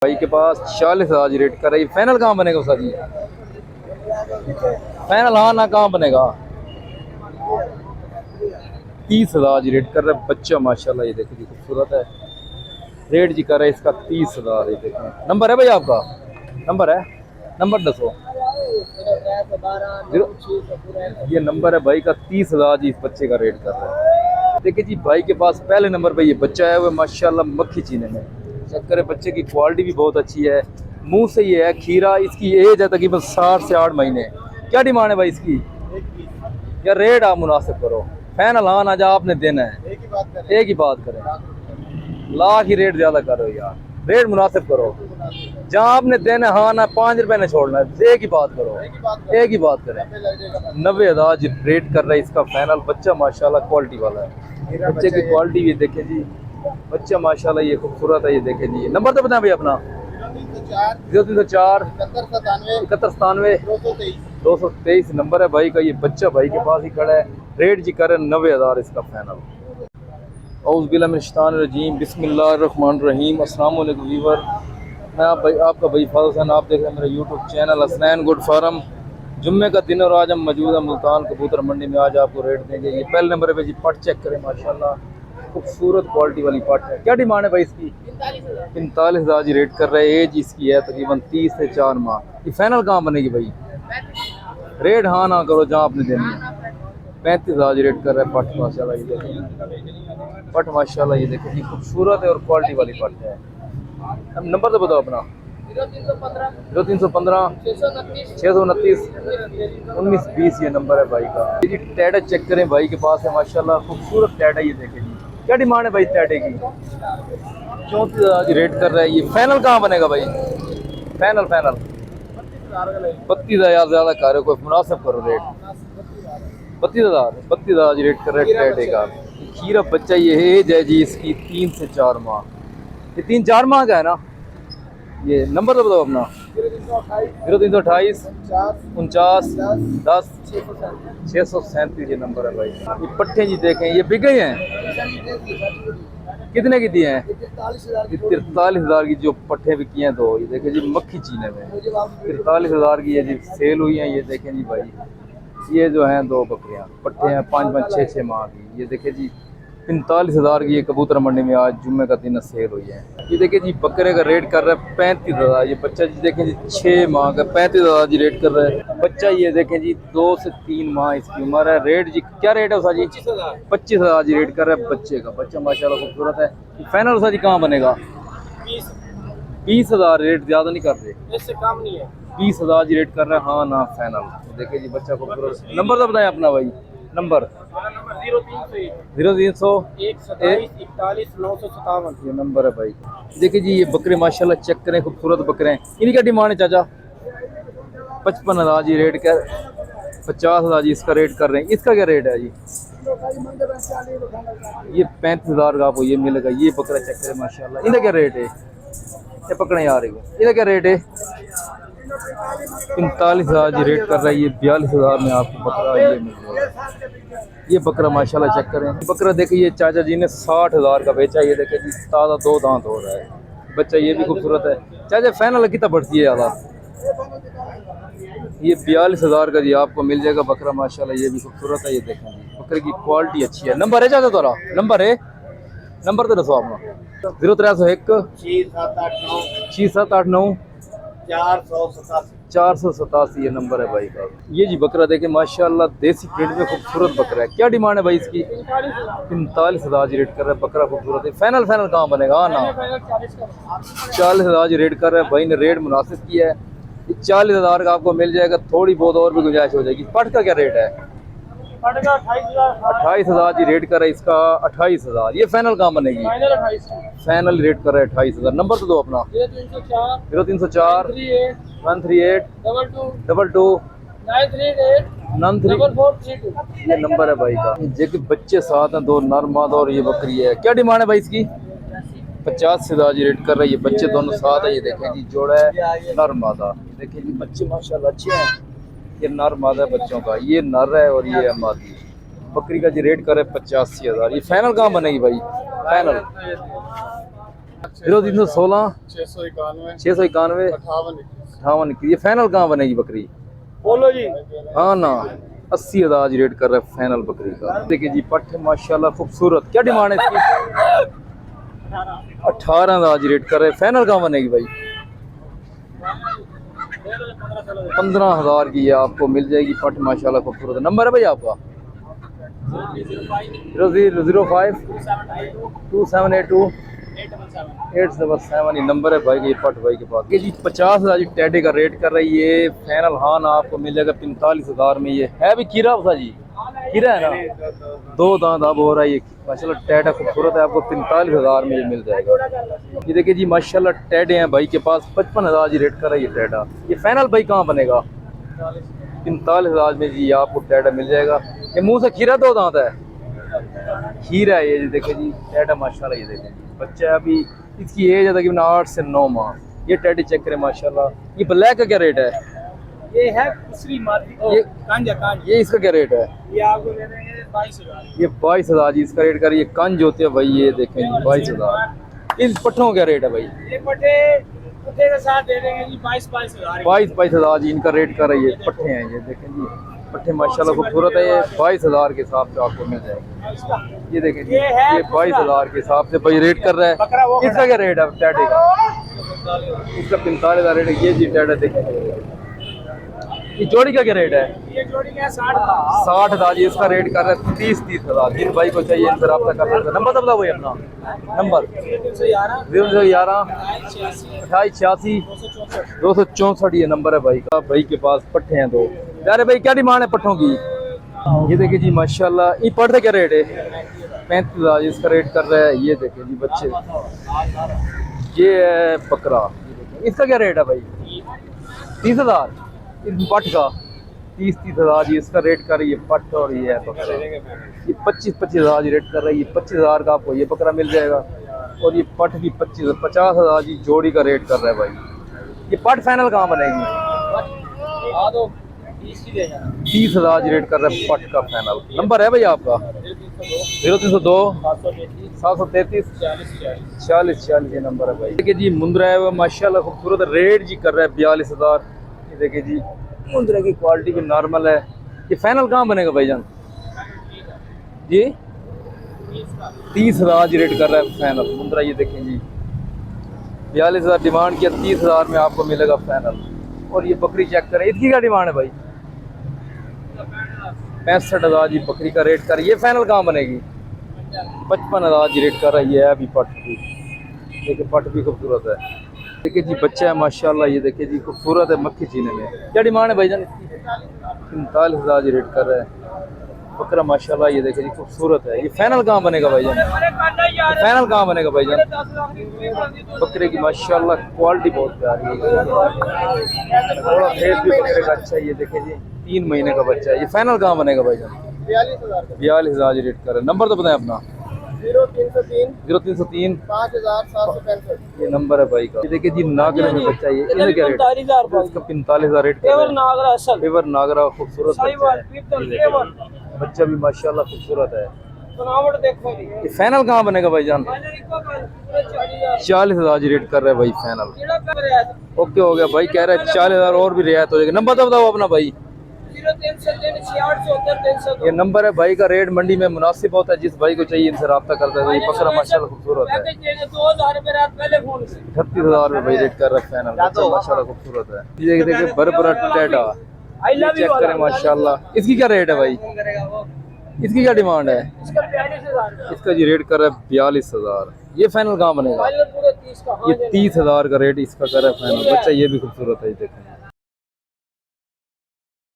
भाई के पास 40,000 रेट कर रही। फाइनल कहाँ बनेगा उसका जी? फाइनल हाँ ना कहाँ बनेगा? 30,000 रेट कर रहे बच्चा माशाल्लाह। ये देखो जी खूबसूरत है। रेट जी कर रहा है इसका 30,000। ये देखो नंबर है भाई आपका? नंबर है? नंबर दसो। ये नंबर है भाई का। 30,000 जी इस बच्चे का रेट कर रहा है। देखिए जी भाई के पास पहले नंबर पे ये बच्चा है वो माशाल्लाह मक्खी चीने में। चक्कर है बच्चे की क्वालिटी भी बहुत अच्छी है। मुंह से ये है खीरा। इसकी एज है तकरीबन 60 से 8 महीने। क्या डिमांड है भाई इसकी? या रेट आप मुनासिब करो। फैनल हाँ ना जा आपने देना है। एक ही बात करें। लाख ही रेट ज्यादा करो यार। रेट मुनासिब करो। जहाँ आपने देना है हाँ ना 5 रुपए ने छोड़ना है। एक ही बात करो। एक ही बात करें। 90,000 रेट कर रहा है इसका फाइनल। बच्चा माशाल्लाह क्वालिटी वाला है। बच्चे की क्वालिटी भी देखें जी। बच्चा माशाल्लाह ये खूबसूरत है। ये देखें जी। नंबर तो बताएं भाई अपना। 0304 7197 223 नंबर है भाई का। ये बच्चा भाई के पास ही खड़ा है। रेट जी करे 90,000 इसका फाइनल। औज़ुबिल्लाहिमिनश्शैतानिर्रजीम बिस्मिल्लाहिर्रहमानिर्रहीम। अस्सलाम वालेकुम व्यूअर। मैं आपका भाई फारूक हुसैन। आप देख रहे हैं मेरा YouTube channel Hasnain good farm. जुम्मे का दिन और आज हम मौजूद है मुल्तान कबूतर मंडी में। आज आपको रेट देंगे। ये पहले नंबर पे जी पट चेक करें माशाल्लाह खूबसूरत क्वालिटी वाली पट है। क्या डिमांड है भाई इसकी? 45,000 जी रेट कर रहे हैं। एज इसकी है तकरीबन 30 से 4 माह। ये फाइनल कहाँ बनेगी भाई? रेट हाँ ना करो जहाँ आपने देनी है। 35,000 रेट कर रहे हैं पट माशाल्लाह। ये देखिए पट माशाल्लाह। ये देखिए जी खूबसूरत है और क्वालिटी वाली पट है। अब नंबर तो बताओ अपना। 0315 629 1920 ये नंबर है भाई का। ये जी टैटा चेक करें भाई के पास है माशाल्लाह खूबसूरत टैटा। ये देखें जी। क्या डिमांड है भाई टैटे की? 34,000 रेट कर रहा है। ये फाइनल कहाँ बनेगा भाई? फाइनल 32,000 ज्यादा कर रहे हो। कोई मुनासिब करो रेट। 32,000 रेट कर रहे हैं टैटे का। खीरा बच्चा ये एज है जी इसकी 3 से 4 माह। ये 3-4 माह का है ना? ये नंबर तो बताओ अपना। 0328 49 10 637 ये नंबर है भाई। ये पट्टे जी देखें ये बिक गए हैं। कितने की दिए हैं? 43,000 की जो पट्टे बिकी हैं। तो ये देखें जी मक्खी चीने में 43,000 की ये जी सेल हुई हैं। ये देखें जी भाई ये जो हैं 2 बकरियां पट्टे हैं 5-5 6-6 माह की। ये देखें जी 45,000 की ये कबूतर मंडी में आज जुम्मे का दिन सेल हुई है। ये देखिए जी बकरे का रेट कर रहा है 35,000। ये बच्चा जी देखें जी 6 माह का 35,000 जी रेट कर रहा है बच्चा। ये देखें जी 2 से 3 माह इसकी उम्र है। रेट जी क्या रेट है उसका जी? 25,000 जी रेट कर रहा है बच्चे का। बच्चा माशाल्लाह खूबसूरत है। फाइनल उसका जी कहाँ बनेगा? 20,000 रेट ज्यादा नहीं कर रहे। इससे कम नहीं है। 20,000 जी रेट कर रहे हैं हाँ ना फाइनल। देखिए जी बच्चा खूबसूरत। नंबर तो बताएं अपना भाई। नंबर 0300 41 ये नंबर है भाई। देखिए जी ये बकरे माशाल्लाह चेक करें खूबसूरत बकरे हैं। इनकी क्या डिमांड है चाचा? 55,000 जी रेट कर। 50,000 जी इसका रेट कर रहे हैं। इसका क्या रेट है जी? ये 35,000 का आपको ये मिलेगा। ये बकरा चेक करें माशाल्लाह। इनका क्या रेट है? ये पकड़े आ रही है। इनका क्या रेट है? 45,000 जी रेट कर रहा है। ये 42,000 में आपको बकरा ये मिल जाएगा। ये बकरा माशाल्लाह चेक करें। बकरा देखिए ये चाचा जी ने 60,000 का बेचा। ये देखिए जी ताज़ा 2 दांत हो रहा है बच्चा। ये भी खूबसूरत है। चाचा फाइनल कितना बढ़ती है ज़्यादा? ये 42,000 का जी आपको मिल जाएगा बकरा माशाल्लाह। ये भी खूबसूरत है। ये देखें जी बकरे की क्वालिटी अच्छी है। नंबर है चाचा तुम्हारा? नंबर है? नंबर तो दसो अपना। 0301 6789 487 ये नंबर है भाई का। ये जी बकरा देखे माशाल्लाह देसी प्रिंट में खूबसूरत बकरा है। क्या डिमांड है भाई इसकी? 45,000 रेट कर रहा है बकरा खूबसूरत है। फाइनल कहाँ बनेगा? ना 40,000 रेट कर रहा है भाई ने। रेट मुनासिब किया है। 40,000 का आपको मिल जाएगा। थोड़ी बहुत और भी गुंजाइश हो जाएगी। पट का क्या रेट है? 28,000 जी रेट कर रहा है इसका। 28,000 ये फाइनल कहाँ बनेगी? फाइनल रेट कर रहा है 28,000। नंबर तो दो अपना। 0304 138 22 93 ये नंबर है भाई का। जो बच्चे साथ हैं 2 नर मादा और ये बकरी है। क्या डिमांड है भाई इसकी? 85,000 जी रेट कर रहा है। ये बच्चे दोनों साथ है। ये देखें जी जोड़ा है नर मादा। देखिए जी बच्चे माशाल्लाह अच्छे हैं। ये नर मादा बच्चों का। ये नर है और ये है मादी। बकरी का जी रेट कर रहा है 85,000। ये फाइनल कहाँ बनेगी भाई? फाइनल 0316 691 58 ये फाइनल कहाँ बनेगी बकरी? बोलो जी। हाँ ना 80,000 जी रेट कर रहा है फाइनल बकरी का। देखिए जी पट्टे माशाल्लाह खूबसूरत। क्या डिमांड है इसकी? 18,000 जी रेट कर रहे हैं। फाइनल कहाँ बनेगी भाई? 15,000 की ये आपको मिल जाएगी पट माशाल्लाह खूबसूरत। नंबर है भाई आपका? 0005 2782 877 ये नंबर है भाई ये पट भाई के पास। ये जी 50,000 जी टेडे का रेट कर रही है फाइनल। हाँ ना आपको मिल जाएगा 45,000 में। ये है भी खीरा था जी, खीरा है ना, 2 दांत अब हो रहा है ये माशाल्लाह। टेडा खूबसूरत है, आपको 45,000 में ये मिल जाएगा। ये देखिए जी माशाल्लाह टेडे हैं भाई के पास। 55,000 जी रेट कर रहा है ये टेडा। ये फाइनल भाई कहाँ बनेगा? 45,000 में जी आपको टेडा मिल जाएगा। ये मुंह से खीरा 2 दांत है, खीरा है ये जी। देखिए जी टेडा माशाल्लाह। ये देखिए बच्चा है अभी, इसकी एज है तकरीबन 8 से 9 माह। ये टेडी चेक करें माशाल्लाह। ये ब्लैक का क्या रेट है? ये है दूसरी मादी। ये कांजा कांज। ये इसका क्या रेट है? ये आपको दे देंगे 22,000। ये 22,000 जी इसका रेट कर। ये कंज होते हैं भाई, ये देखें जी 22,000। इन पट्ठों का क्या रेट है भाई? ये पट्टे पट्टे के साथ दे देंगे जी 22,000। 22,000 जी इनका रेट कर रही है। पट्ठे हैं ये देखें जी, पट्ठे माशाल्लाह खूबसूरत है। ये 22,000 के हिसाब से आपको मिल जाएगा। ये देखें जी ये 22,000 के हिसाब से भाई रेट कर रहा है। इसका क्या रेट है टेडे का? इसका 45,000 रेट है। ये जी टेडा देखें। ये जोड़ी का क्या रेट है? ये जोड़ी का 60,000 जी इसका रेट कर रहा है। 30,000। जिन भाई को चाहिए इनसे रब्ता कर सकते हैं। नंबर तो बताओ भाई अपना। नंबर 011 2886 264 ये नंबर है भाई का। भाई के पास पट्ठे हैं 2। यार भाई क्या डिमांड है पट्ठों की? ये देखिए जी माशाल्लाह। ये पट्ठे क्या रेट है? 35,000 इसका रेट कर रहा है। ये देखिए जी बच्चे। ये है बकरा, इसका क्या रेट है भाई? 30,000 इस पट का। 30,000 जी इसका रेट कर रही है पट। और ये है बकरा, ये 25,000 जी रेट कर रही है। 25,000 का आपको ये बकरा मिल जाएगा। और ये पट भी 50,000 जी जोड़ी का रेट कर रहा है भाई। ये पट फाइनल कहाँ बनेगी? 30,000 जी रेट कर रहा है पट का फाइनल। नंबर है भाई आपका? 0302 733 40 40 ये नंबर है भाई। देखिए जी मुंद्रा है वो माशाल्लाह खूबसूरत रेट जी कर रहा है 42,000। ये देखिए जी मुंद्रा की क्वालिटी भी नॉर्मल है। ये फाइनल कहाँ बनेगा भाईजान जी? 30,000 जी रेट कर रहा है फाइनल मुंद्रा। ये देखें जी 42,000 डिमांड किया, 30,000 में आपको मिलेगा फाइनल। और ये बकरी चेक करें, इसकी क्या डिमांड है भाई? 65,000 जी बकरी का रेट कर। ये फाइनल कहाँ बनेगी? 55,000 जी रेट कर रही है अभी पट भी। देखिए पट भी खूबसूरत है। देखिए जी बच्चा है माशाल्लाह। ये देखिए जी खूबसूरत है मक्खी चीने में। क्या डिमांड है भाईजान इसकी? 45,000 जी रेट कर रहा है बकरा माशाल्लाह। ये देखिए जी खूबसूरत है। ये फाइनल कहाँ बनेगा भाईजान? फाइनल कहाँ बनेगा भाईजान? बकरे की माशाल्लाह क्वालिटी बहुत प्यारी है। थोड़ा फेस भी बकरे का अच्छा है। ये देखिए जी 3 महीने का बच्चा है। ये फाइनल कहाँ बनेगा भाईजान? 42,000 जी रेट कर रहे हैं। नंबर तो बताएं अपना। 0303 5,765 ये नंबर है भाई का। ये देखिए जी नागरा में बच्चा है। ये इसका क्या रेट है? इसका 45,000 रेट कर रहे हैं। पेवर नागरा खूबसूरत बच्चा भी माशाल्लाह खूबसूरत है। ये फाइनल कहाँ बनेगा भाईजान? 40,000 जी रेट कर रहे हैं भाई फाइनल। ओके हो गया भाई, कह रहे हैं 40,000 और भी रियायत हो जाएगी। नंबर तो बताओ अपना भाई। ये नंबर है भाई का। रेट मंडी में मुनासिब होता है, जिस भाई को चाहिए इनसे रब्ता करता है। ये बकरा माशाल्लाह खूबसूरत है। 38,000 में भाई रेट कर रहा है फाइनल। बच्चा माशाल्लाह खूबसूरत है। ये देखिए बरबरा टेडा चेक करें माशाल्लाह। इसकी क्या रेट है भाई? इसकी क्या डिमांड है? इसका जी रेट कर रहा है 42,000। ये फाइनल कहाँ बनेगा? ये 30,000 का रेट इसका कर रहा है फाइनल। बच्चा ये भी खूबसूरत है। देखें